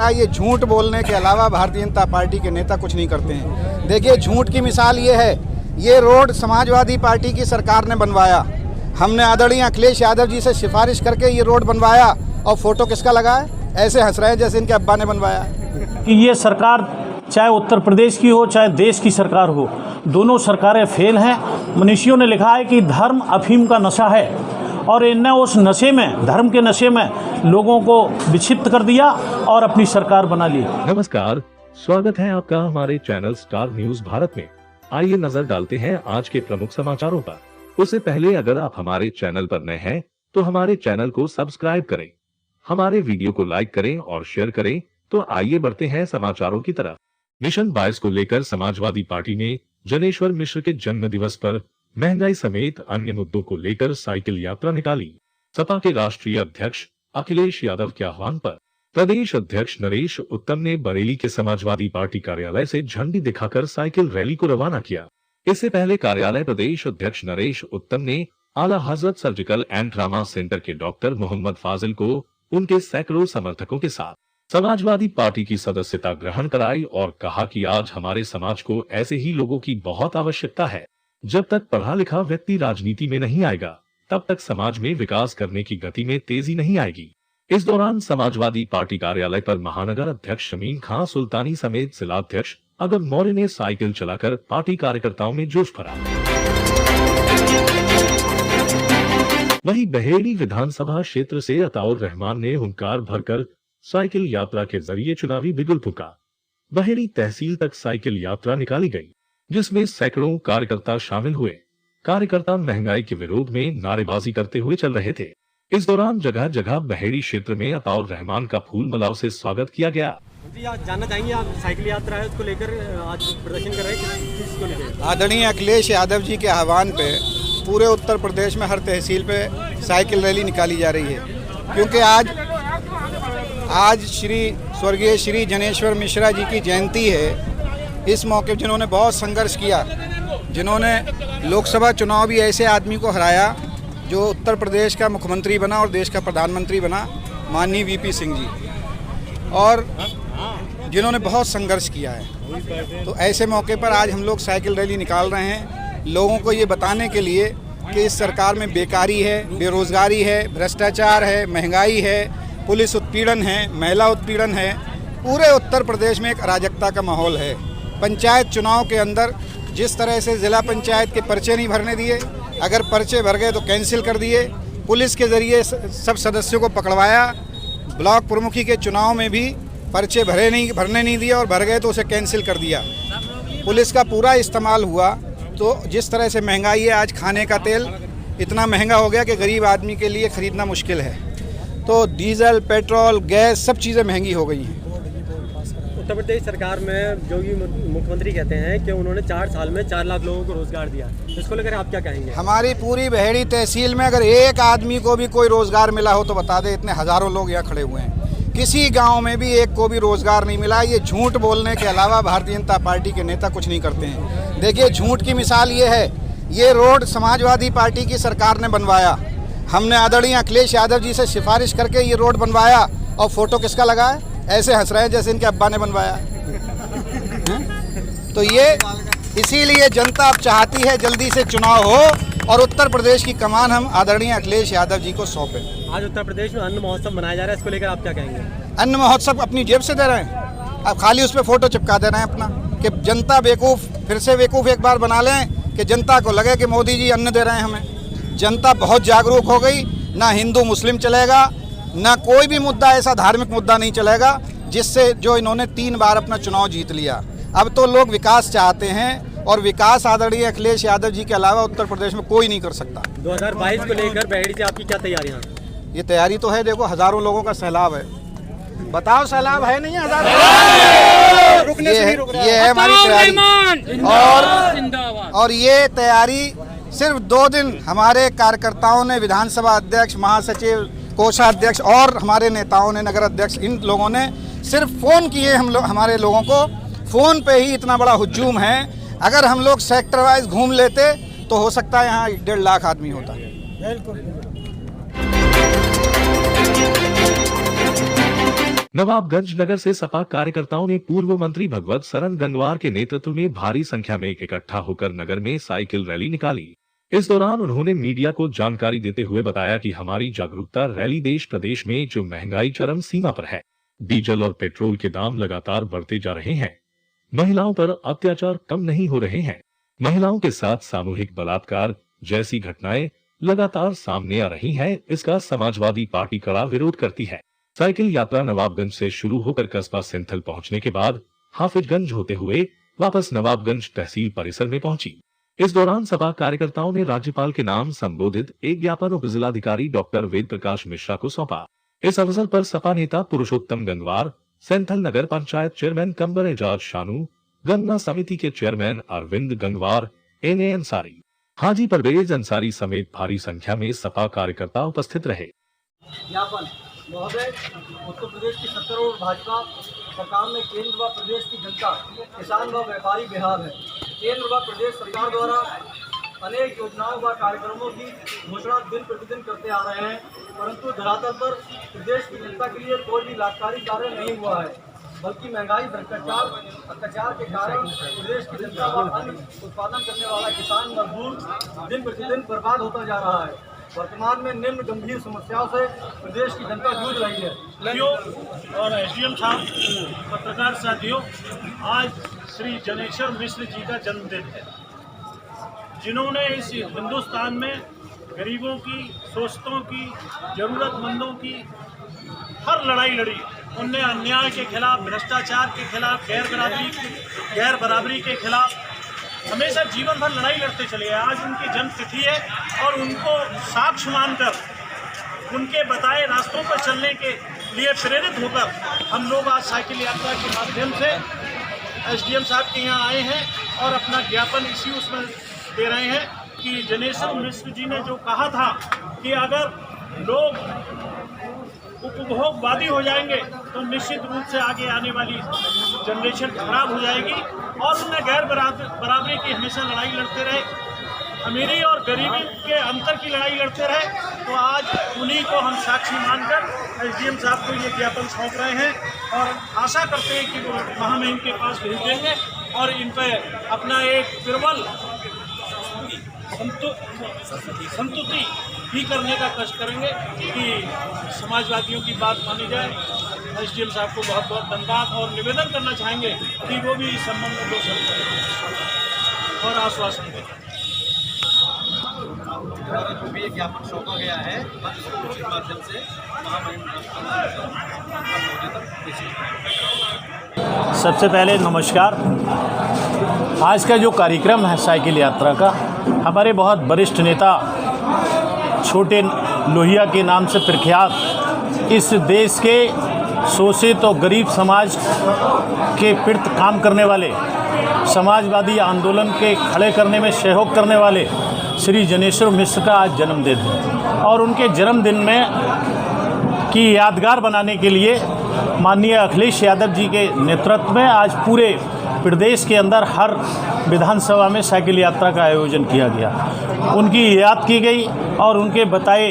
ये झूठ बोलने के अलावा भारतीय जनता पार्टी के नेता कुछ नहीं करते हैं। देखिए, झूठ की मिसाल ये है, ये रोड समाजवादी पार्टी की सरकार ने बनवाया। हमने आदरणीय अखिलेश यादव जी से सिफारिश करके ये रोड बनवाया और फोटो किसका लगा है? ऐसे हंस रहे हैं जैसे इनके अब्बा ने बनवाया कि ये सरकार चाहे उत्तर प्रदेश की हो चाहे देश की सरकार हो, दोनों सरकारें फेल हैं। मनीषियों ने लिखा है कि धर्म अफीम का नशा है और इनने उस नशे में, धर्म के नशे में लोगों को विक्षिप्त कर दिया और अपनी सरकार बना ली। नमस्कार, स्वागत है आपका हमारे चैनल स्टार न्यूज भारत में। आइए नजर डालते हैं आज के प्रमुख समाचारों पर। उससे पहले अगर आप हमारे चैनल पर नए हैं तो हमारे चैनल को सब्सक्राइब करें, हमारे वीडियो को लाइक करें और शेयर करें। तो आइए बढ़ते हैं समाचारों की तरफ। मिशन 22 को लेकर समाजवादी पार्टी ने जनेश्वर मिश्र के जन्म दिवस पर महंगाई समेत अन्य मुद्दों को लेकर साइकिल यात्रा निकाली। सपा के राष्ट्रीय अध्यक्ष अखिलेश यादव के आह्वान पर प्रदेश अध्यक्ष नरेश उत्तम ने बरेली के समाजवादी पार्टी कार्यालय से झंडी दिखाकर साइकिल रैली को रवाना किया। इससे पहले कार्यालय प्रदेश अध्यक्ष नरेश उत्तम ने आला हजरत सर्जिकल एंड ट्रामा सेंटर के डॉक्टर मोहम्मद फाजिल को उनके सैकड़ों समर्थकों के साथ समाजवादी पार्टी की सदस्यता ग्रहण कराई और कहा कि आज हमारे समाज को ऐसे ही लोगों की बहुत आवश्यकता है। जब तक पढ़ा लिखा व्यक्ति राजनीति में नहीं आएगा, तब तक समाज में विकास करने की गति में तेजी नहीं आएगी। इस दौरान समाजवादी पार्टी कार्यालय पर महानगर अध्यक्ष शमीन खां सुल्तानी समेत जिलाध्यक्ष अगम मौर्य ने साइकिल चलाकर पार्टी कार्यकर्ताओं में जोश भरा। वहीं बहेड़ी विधानसभा क्षेत्र से अताउर रहमान ने हुंकार भरकर साइकिल यात्रा के जरिए चुनावी बिगुल फूका। बहेड़ी तहसील तक साइकिल यात्रा निकाली गई, जिसमें सैकड़ों कार्यकर्ता शामिल हुए। कार्यकर्ता महंगाई के विरोध में नारेबाजी करते हुए चल रहे थे। इस दौरान जगह जगह बहेड़ी क्षेत्र में अताउर रहमान का फूल मालाओं से स्वागत किया गया। जी, आज जानना चाहेंगे, आप साइकिल यात्रा है उसको लेकर आज प्रदर्शन कर रहे हैं, किसको लेकर? आदरणीय अखिलेश यादव जी के आह्वान पे पूरे उत्तर प्रदेश में हर तहसील पे साइकिल रैली निकाली जा रही है, क्योंकि आज स्वर्गीय श्री जनेश्वर मिश्रा जी की जयंती है। इस मौके जिन्होंने बहुत संघर्ष किया, जिन्होंने लोकसभा चुनाव भी ऐसे आदमी को हराया जो उत्तर प्रदेश का मुख्यमंत्री बना और देश का प्रधानमंत्री बना, माननीय वीपी सिंह जी, और जिन्होंने बहुत संघर्ष किया है। तो ऐसे मौके पर आज हम लोग साइकिल रैली निकाल रहे हैं, लोगों को ये बताने के लिए कि इस सरकार में बेकारी है, बेरोजगारी है, भ्रष्टाचार है, महंगाई है, पुलिस उत्पीड़न है, महिला उत्पीड़न है। पूरे उत्तर प्रदेश में एक अराजकता का माहौल है। पंचायत चुनाव के अंदर जिस तरह से ज़िला पंचायत के पर्चे नहीं भरने दिए, अगर पर्चे भर गए तो कैंसिल कर दिए, पुलिस के ज़रिए सब सदस्यों को पकड़वाया। ब्लॉक प्रमुखी के चुनाव में भी पर्चे भरने नहीं दिया और भर गए तो उसे कैंसिल कर दिया। पुलिस का पूरा इस्तेमाल हुआ। तो जिस तरह से महंगाई है, आज खाने का तेल इतना महंगा हो गया कि गरीब आदमी के लिए ख़रीदना मुश्किल है। तो डीजल, पेट्रोल, गैस, सब चीज़ें महंगी हो गई हैं। उत्तर प्रदेश सरकार में जो भी मुख्यमंत्री कहते हैं कि उन्होंने 4 साल में 4 लाख लोगों को रोजगार दिया, इसको लेकर आप क्या कहेंगे? हमारी पूरी बहेड़ी तहसील में अगर एक आदमी को भी कोई रोजगार मिला हो तो बता दे। इतने हजारों लोग यहाँ खड़े हुए हैं, किसी गांव में भी एक को भी रोजगार नहीं मिला। ये झूठ बोलने के अलावा भारतीय जनता पार्टी के नेता कुछ नहीं करते हैं। देखिए, झूठ की मिसाल ये है, ये रोड समाजवादी पार्टी की सरकार ने बनवाया। हमने आदरणीय अखिलेश यादव जी से सिफारिश करके ये रोड बनवाया और फोटो किसका लगा है? ऐसे हंस रहे हैं जैसे इनके अब्बा ने बनवाया। तो ये इसीलिए जनता अब चाहती है जल्दी से चुनाव हो और उत्तर प्रदेश की कमान हम आदरणीय अखिलेश यादव जी को सौंपें। आज उत्तर प्रदेश में अन्न महोत्सव मनाया जा रहा है, इसको लेकर आप क्या कहेंगे? अन्न महोत्सव अपनी जेब से दे रहे हैं, अब खाली उस पर फोटो चिपका दे रहे हैं अपना, कि जनता बेवकूफ़, फिर से बेवकूफ़ एक बार बना लें कि जनता को लगे कि मोदी जी अन्न दे रहे हैं हमें। जनता बहुत जागरूक हो गई। ना हिंदू मुस्लिम चलेगा, ना कोई भी मुद्दा ऐसा धार्मिक मुद्दा नहीं चलेगा जिससे जो इन्होंने 3 बार अपना चुनाव जीत लिया। अब तो लोग विकास चाहते हैं और विकास आदरणीय अखिलेश यादव जी के अलावा उत्तर प्रदेश में कोई नहीं कर सकता। 2022 को लेकर बहेड़ी से आपकी क्या तैयारियां? ये तैयारी तो है, देखो हजारों लोगों का सैलाब है। बताओ, सैलाब है नहीं? हजारों। ये है हमारी तैयारी। और ये तैयारी सिर्फ 2 दिन हमारे कार्यकर्ताओं ने, विधानसभा अध्यक्ष, महासचिव, कोषाध्यक्ष और हमारे नेताओं ने, नगर अध्यक्ष, इन लोगों ने सिर्फ फ़ोन किए हमारे लोगों को। फ़ोन पे ही इतना बड़ा हुजूम है। अगर हम लोग सेक्टर वाइज घूम लेते तो हो सकता है यहाँ 1.5 लाख आदमी होता। बिल्कुल। नवाबगंज नगर से सपा कार्यकर्ताओं ने पूर्व मंत्री भगवत सरन गंगवार के नेतृत्व में भारी संख्या में इकट्ठा होकर नगर में साइकिल रैली निकाली। इस दौरान उन्होंने मीडिया को जानकारी देते हुए बताया कि हमारी जागरूकता रैली देश प्रदेश में जो महंगाई चरम सीमा पर है, डीजल और पेट्रोल के दाम लगातार बढ़ते जा रहे हैं, महिलाओं पर अत्याचार कम नहीं हो रहे हैं, महिलाओं के साथ सामूहिक बलात्कार जैसी घटनाएं लगातार सामने आ रही हैं, इसका समाजवादी पार्टी कड़ा विरोध करती है। साइकिल यात्रा नवाबगंज से शुरू होकर कस्बा सिंथल पहुंचने के बाद हाफिजगंज होते हुए वापस नवाबगंज तहसील परिसर में पहुंची। इस दौरान सपा कार्यकर्ताओं ने राज्यपाल के नाम संबोधित एक ज्ञापन उप जिलाधिकारी डॉक्टर वेद प्रकाश मिश्रा को सौंपा। इस अवसर पर सपा नेता पुरुषोत्तम गंगवार, सेंथल नगर पंचायत चेयरमैन कंबर एजाज शानू, गन्ना समिति के चेयरमैन अरविंद गंगवार, एनए अंसारी, हाजी परवेज अंसारी समेत भारी संख्या में सपा कार्यकर्ता उपस्थित रहे। ज्ञापन महोदय, उत्तर प्रदेश की 70 और भाजपा सरकार में केंद्र व प्रदेश की जनता, किसान व व्यापारी बेहाल है। केंद्र व प्रदेश सरकार द्वारा अनेक योजनाओं व कार्यक्रमों की घोषणा दिन प्रतिदिन करते आ रहे हैं, परंतु धरातल पर प्रदेश की जनता के लिए कोई भी लाभकारी कार्य नहीं हुआ है, बल्कि महंगाई, भ्रष्टाचार, अत्याचार के कारण प्रदेश की जनता व अन्न उत्पादन करने वाला किसान मजदूर दिन प्रतिदिन बर्बाद होता जा रहा है। वर्तमान में निम्न गंभीर समस्याओं से प्रदेश की जनता जूझ रही है। और एसडीएम साहब, पत्रकार साथियों, आज श्री जनेश्वर मिश्र जी का जन्मदिन है, जिन्होंने इस हिंदुस्तान में गरीबों की, शोषितों की, जरूरतमंदों की हर लड़ाई लड़ी। उनने अन्याय के खिलाफ, भ्रष्टाचार के खिलाफ, गैर बराबरी के खिलाफ हमेशा जीवन भर लड़ाई लड़ते चले गए। आज उनकी जन्म तिथि है और उनको साक्ष्य मानकर, उनके बताए रास्तों पर चलने के लिए प्रेरित होकर हम लोग आज साइकिल यात्रा के माध्यम से एसडीएम साहब के यहाँ आए हैं और अपना ज्ञापन इसी उसमें दे रहे हैं कि जनेश्वर मिश्र जी ने जो कहा था कि अगर लोग उपभोगवादी हो जाएंगे तो निश्चित रूप से आगे आने वाली जनरेशन खराब हो जाएगी, और उन्हें गैर बराबरी की हमेशा लड़ाई लड़ते रहे, अमीरी और गरीबी के अंतर की लड़ाई लड़ते रहे। तो आज उन्हीं को हम साक्षी मानकर एसडीएम साहब को ये ज्ञापन सौंप रहे हैं और आशा करते हैं कि वो महामहिम के पास भेज देंगे और इन पर अपना एक प्रबल संतुष्टि भी करने का कष्ट करेंगे कि समाजवादियों की बात मानी जाए। एसडीएम साहब को बहुत बहुत धन्यवाद और निवेदन करना चाहेंगे कि वो भी इस संबंध में दो शब्द और आश्वासन दें। जो भी ज्ञापन सौंपा गया है, इसको उचित माध्यम से सबसे पहले नमस्कार। आज का जो कार्यक्रम है साइकिल यात्रा का, हमारे बहुत वरिष्ठ नेता छोटे लोहिया के नाम से प्रख्यात इस देश के शोषित और गरीब समाज के प्रति काम करने वाले, समाजवादी आंदोलन के खड़े करने में सहयोग करने वाले श्री जनेश्वर मिश्र का आज जन्मदिन है और उनके जन्मदिन में की यादगार बनाने के लिए माननीय अखिलेश यादव जी के नेतृत्व में आज पूरे प्रदेश के अंदर हर विधानसभा में साइकिल यात्रा का आयोजन किया गया। उनकी याद की गई और उनके बताए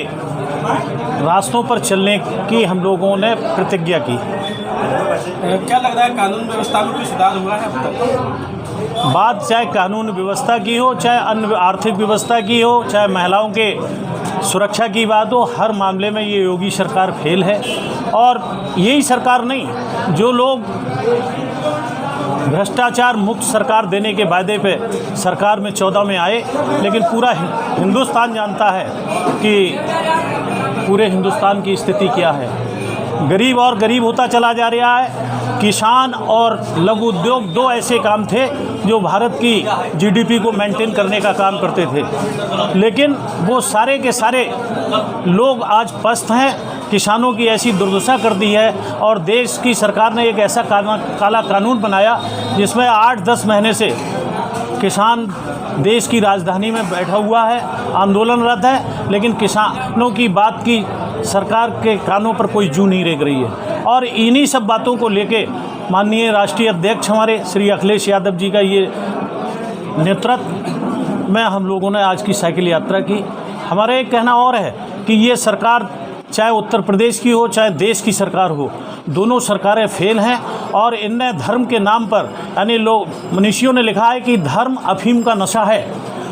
रास्तों पर चलने की हम लोगों ने प्रतिज्ञा की। क्या लग रहा है, कानून व्यवस्था में कोई सुधार हुआ है अब तक? बात चाहे कानून व्यवस्था की हो, चाहे अन्य आर्थिक व्यवस्था की हो, चाहे महिलाओं के सुरक्षा की बात हो, हर मामले में ये योगी सरकार फेल है। और यही सरकार नहीं, जो लोग भ्रष्टाचार मुक्त सरकार देने के वादे पे सरकार में 14 में आए, लेकिन पूरा हिंदुस्तान जानता है कि पूरे हिंदुस्तान की स्थिति क्या है। गरीब और गरीब होता चला जा रहा है। किसान और लघु उद्योग दो ऐसे काम थे जो भारत की जीडीपी को मेंटेन करने का काम करते थे, लेकिन वो सारे के सारे लोग आज पस्त हैं। किसानों की ऐसी दुर्दशा कर दी है और देश की सरकार ने एक ऐसा काला कानून बनाया जिसमें 8-10 महीने से किसान देश की राजधानी में बैठा हुआ है, आंदोलनरत है, लेकिन किसानों की बात की सरकार के कानों पर कोई जू नहीं रेंग रही है। और इन्हीं सब बातों को लेके माननीय राष्ट्रीय अध्यक्ष हमारे श्री अखिलेश यादव जी का ये नेतृत्व में हम लोगों ने आज की साइकिल यात्रा की। हमारा एक कहना और है कि ये सरकार चाहे उत्तर प्रदेश की हो, चाहे देश की सरकार हो, दोनों सरकारें फेल हैं और इनने धर्म के नाम पर, यानी लोग मनीषियों ने लिखा है कि धर्म अफीम का नशा है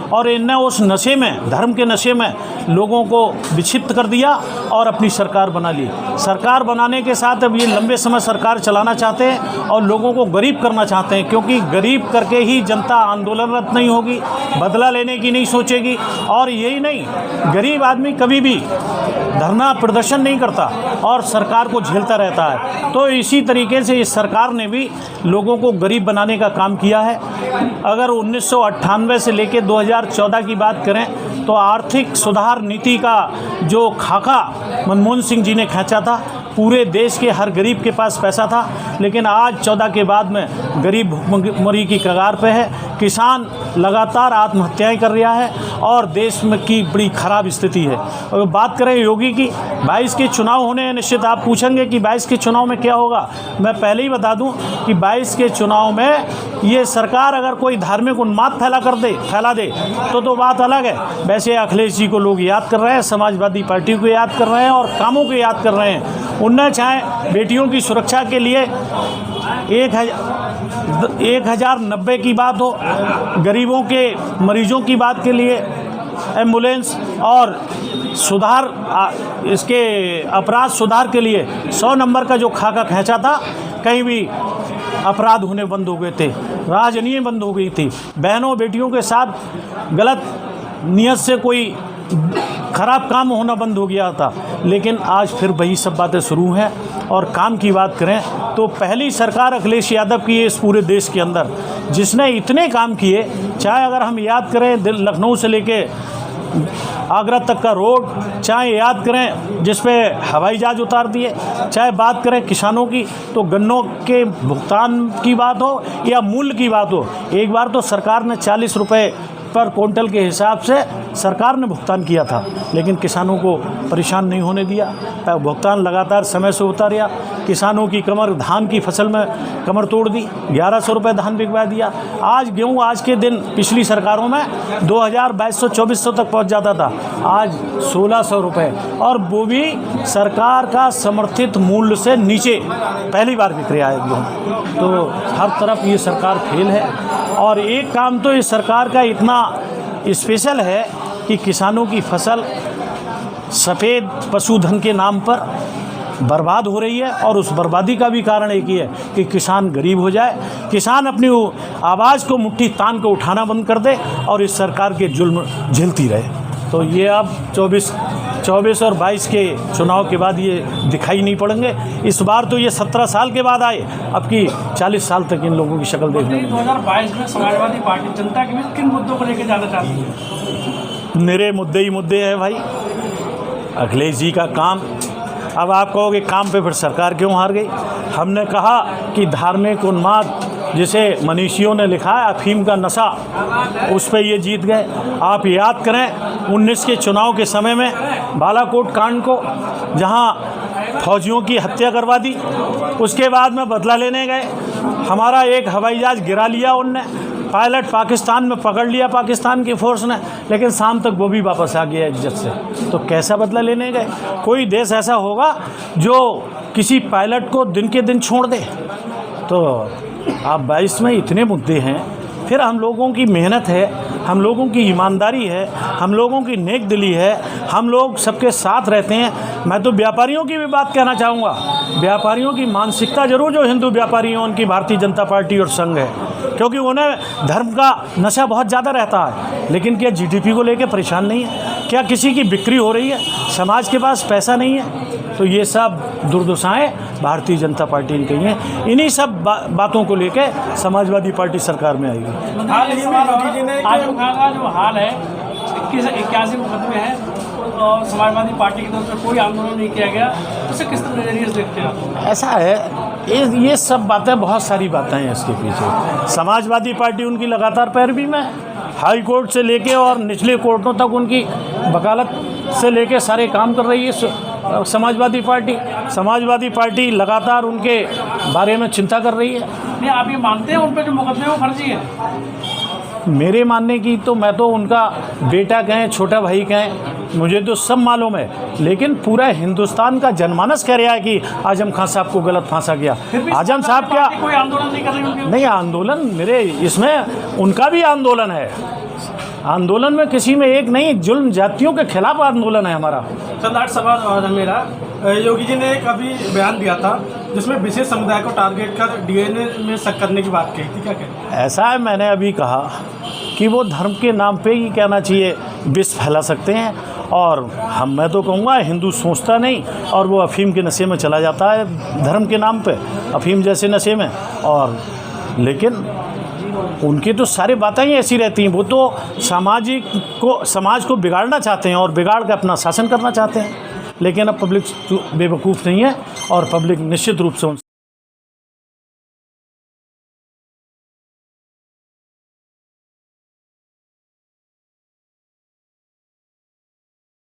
और इनने उस नशे में, धर्म के नशे में लोगों को विक्षिप्त कर दिया और अपनी सरकार बना ली। सरकार बनाने के साथ अब ये लंबे समय सरकार चलाना चाहते हैं और लोगों को गरीब करना चाहते हैं, क्योंकि गरीब करके ही जनता आंदोलनरत नहीं होगी, बदला लेने की नहीं सोचेगी। और यही नहीं, गरीब आदमी कभी भी धरना प्रदर्शन नहीं करता और सरकार को झेलता रहता है। तो इसी तरीके से इस सरकार ने भी लोगों को गरीब बनाने का काम किया है। अगर 1998 से लेकर 2014 की बात करें तो आर्थिक सुधार नीति का जो खाका मनमोहन सिंह जी ने खींचा था, पूरे देश के हर गरीब के पास पैसा था, लेकिन आज 14 के बाद में गरीब भुखमरी की कगार पे है। किसान लगातार आत्महत्याएं कर रहा है और देश में की बड़ी ख़राब स्थिति है। और बात करें योगी की, 22 के चुनाव होने हैं निश्चित। आप पूछेंगे कि 22 के चुनाव में क्या होगा, मैं पहले ही बता दूं कि 22 के चुनाव में ये सरकार अगर कोई धार्मिक उन्माद फैला दे तो बात अलग है। वैसे अखिलेश जी को लोग याद कर रहे हैं, समाजवादी पार्टी को याद कर रहे हैं और कामों को याद कर रहे हैं। उनने चाहे बेटियों की सुरक्षा के लिए 1090 की बात हो, गरीबों के मरीजों की बात के लिए एम्बुलेंस और सुधार, इसके अपराध सुधार के लिए 100 नंबर का जो खाका खींचा था, कहीं भी अपराध होने बंद हो गए थे, राजनीति बंद हो गई थी, बहनों बेटियों के साथ गलत नियत से कोई खराब काम होना बंद हो गया था। लेकिन आज फिर वही सब बातें शुरू हैं। और काम की बात करें तो पहली सरकार अखिलेश यादव की है इस पूरे देश के अंदर, जिसने इतने काम किए। चाहे अगर हम याद करें लखनऊ से लेके आगरा तक का रोड, चाहे याद करें जिस पे हवाई जहाज उतार दिए, चाहे बात करें किसानों की तो गन्नों के भुगतान की बात हो या मूल्य की बात हो, एक बार तो सरकार ने 40 रुपये पर क्विंटल के हिसाब से सरकार ने भुगतान किया था, लेकिन किसानों को परेशान नहीं होने दिया। भुगतान लगातार समय से होता रहा। किसानों की कमर, धान की फसल में कमर तोड़ दी, 1100 रुपये धान बिकवा दिया। आज गेहूँ आज के दिन पिछली सरकारों में 2200-2400 तक पहुंच जाता था, आज 1600 रुपये, और वो भी सरकार का समर्थित मूल्य से नीचे पहली बार बिक रहा है गेहूँ। तो हर तरफ ये सरकार फेल है। और एक काम तो इस सरकार का इतना स्पेशल है कि किसानों की फसल सफ़ेद पशुधन के नाम पर बर्बाद हो रही है, और उस बर्बादी का भी कारण एक ही है कि किसान गरीब हो जाए, किसान अपनी आवाज़ को मुट्ठी तान के उठाना बंद कर दे और इस सरकार के जुल्म झेलती रहे। तो ये अब 24 और 22 के चुनाव के बाद ये दिखाई नहीं पड़ेंगे। इस बार तो ये 17 साल के बाद आए, अब की 40 साल तक इन लोगों की शक्ल देखने को। 2022 में समाजवादी पार्टी जनता के बीच किन मुद्दों को लेकर जाना चाहती है? मेरे मुद्दे ही मुद्दे हैं भाई। अखिलेश जी का काम, अब आप कहोगे काम पे फिर सरकार क्यों हार गई। हमने कहा कि धार्मिक उन्माद जिसे मनीषियों ने लिखा है अफीम का नशा, उस पर ये जीत गए। आप याद करें 19 के चुनाव के समय में बालाकोट कांड को, जहां फौजियों की हत्या करवा दी, उसके बाद में बदला लेने गए, हमारा एक हवाई जहाज़ गिरा लिया उनने, पायलट पाकिस्तान में पकड़ लिया पाकिस्तान की फ़ोर्स ने, लेकिन शाम तक वो भी वापस आ गया इज्जत से। तो कैसा बदला लेने गए? कोई देश ऐसा होगा जो किसी पायलट को दिन के दिन छोड़ दे? तो आप 22 में इतने मुद्दे हैं, फिर हम लोगों की मेहनत है, हम लोगों की ईमानदारी है, हम लोगों की नेक दिली है, हम लोग सबके साथ रहते हैं। मैं तो व्यापारियों की भी बात कहना चाहूँगा, व्यापारियों की मानसिकता जरूर, जो हिंदू व्यापारी हैं उनकी भारतीय जनता पार्टी और संघ है, क्योंकि उन्हें धर्म का नशा बहुत ज़्यादा रहता है। लेकिन क्या जीडीपी को लेकर परेशान नहीं है? क्या किसी की बिक्री हो रही है? समाज के पास पैसा नहीं है? तो ये सब दुर्दशाएं भारतीय जनता पार्टी ने कही हैं। इन्हीं सब बातों को लेकर समाजवादी पार्टी सरकार में आएगी। हाल ही में योगी जी ने आज का जो हाल है 81 मुकदमे हैं और समाजवादी पार्टी की तरफ से कोई आंदोलन नहीं किया गया, उसे किस नजरिए से देखते हैं? ऐसा है, ये सब बातें, बहुत सारी बातें हैं इसके पीछे। समाजवादी पार्टी उनकी लगातार पैरवी में, हाई कोर्ट से लेके और निचले कोर्टों तक उनकी वकालत से लेके सारे काम कर रही है समाजवादी पार्टी लगातार उनके बारे में चिंता कर रही है। नहीं, आप ये मानते हैं उन पर जो मुकदमे वो फर्जी है? मेरे मानने की तो, मैं तो उनका बेटा कहें, छोटा भाई कहें, मुझे तो सब मालूम है, लेकिन पूरा हिंदुस्तान का जनमानस कह रहा है कि आजम खान साहब को गलत फांसा गया। आजम साहब क्या कोई आंदोलन नहीं कर रही उनके? नहीं, आंदोलन मेरे इसमें उनका भी आंदोलन है। आंदोलन में किसी में एक नहीं, जुल्म जातियों के खिलाफ आंदोलन है हमारा। सर, लास्ट सवाल है मेरा। योगी जी ने एक अभी बयान दिया था जिसमें विशेष समुदाय को टारगेट कर डीएनए में शक करने की बात कही थी, क्या कहते हैं? ऐसा है, मैंने अभी कहा कि वो धर्म के नाम पे ही कहना चाहिए विष फैला सकते हैं, और मैं तो कहूँगा हिंदू सोचता नहीं, और वो अफीम के नशे में चला जाता है धर्म के नाम पे, अफीम जैसे नशे में। और लेकिन उनकी तो सारी बातें ही ऐसी रहती हैं। वो तो समाज को बिगाड़ना चाहते हैं और बिगाड़ के अपना शासन करना चाहते हैं, लेकिन अब पब्लिक बेवकूफ़ नहीं है और पब्लिक निश्चित रूप से